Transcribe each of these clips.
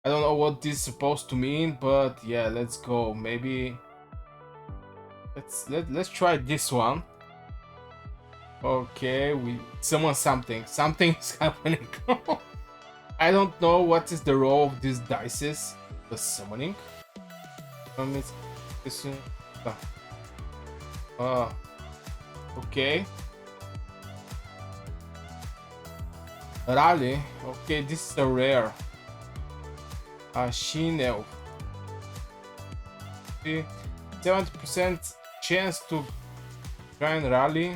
I don't know what this is supposed to mean, but yeah, let's go. Maybe let's try this one. Okay, we summon something. Something is happening. I don't know what is the role of these dices. The summoning. It's this one. Uh, okay. Rally. Okay, this is a rare. Shinel. 70% chance to join rally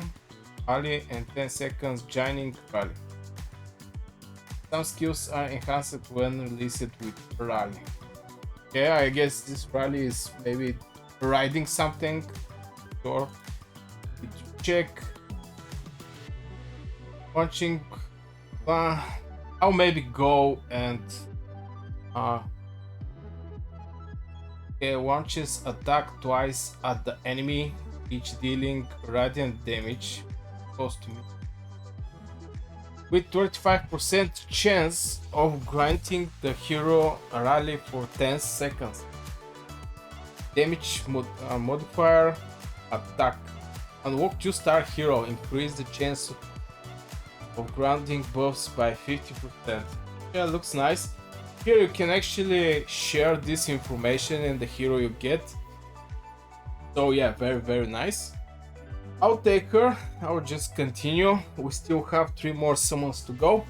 and 10 seconds joining rally. Some skills are enhanced when released with rally. Yeah, I guess this rally is maybe riding something, or check launching. I'll maybe go and it launches attack twice at the enemy, each dealing radiant damage close to me, with 35% chance of granting the hero a rally for 10 seconds. Damage modifier attack. Unlock 2-star hero, increase the chance of granting buffs by 50%. Yeah, looks nice. Here you can actually share this information and the hero you get. So yeah, very nice. I'll take her. I'll just continue. We still have 3 more summons to go.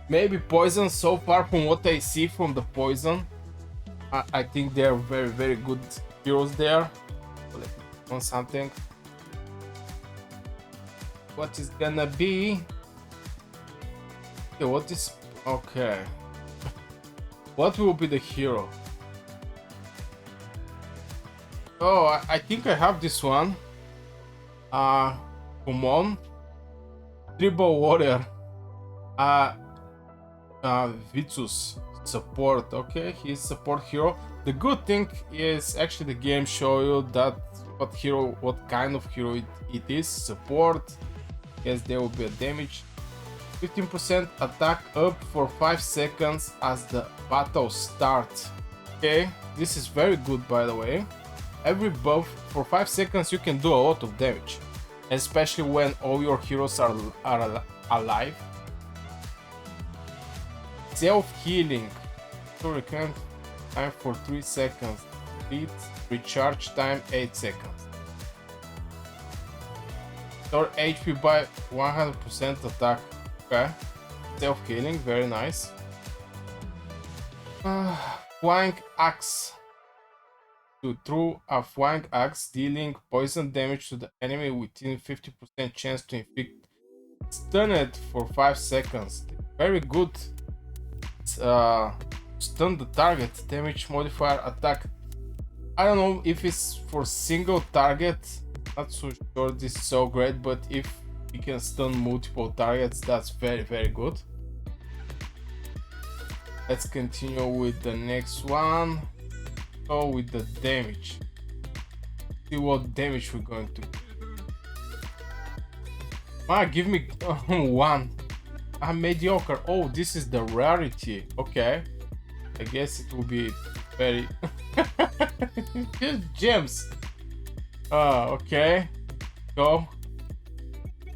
Maybe poison. So far from what I see from the poison, I think they're very good heroes there. So let me on something. What is gonna be? Okay, what is okay? What will be the hero? Oh, I think I have this one. Come on. Tribal Warrior. Vitus support. Okay, he's support hero. The good thing is actually the game show you that what kind of hero it is. Support. Yes, there will be a damage. 15% attack up for 5 seconds as the battle starts. Okay, this is very good, by the way. Every buff for 5 seconds you can do a lot of damage, especially when all your heroes are alive. Self-healing. Recurrent time for 3 seconds. Recharge time 8 seconds. Restore HP by 100% attack. Okay. Self-healing, very nice. Flying Axe. To throw a flying axe, dealing poison damage to the enemy within 50% chance to inflict stunned for 5 seconds. Very good. Stun the target. Damage modifier attack. I don't know if it's for single target. Not so sure this is so great, but if you can stun multiple targets, that's very good. Let's continue with the next one. Go with the damage. See what damage we're going to. Give me one. I'm mediocre. Oh, this is the rarity. Okay, I guess it will be very just gems. Okay, go.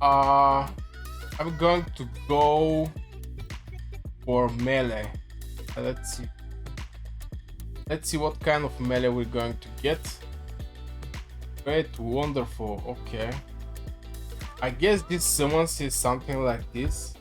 I'm going to go for melee. Let's see what kind of melee we're going to get. Great, wonderful. Okay, I guess this summons is something like this.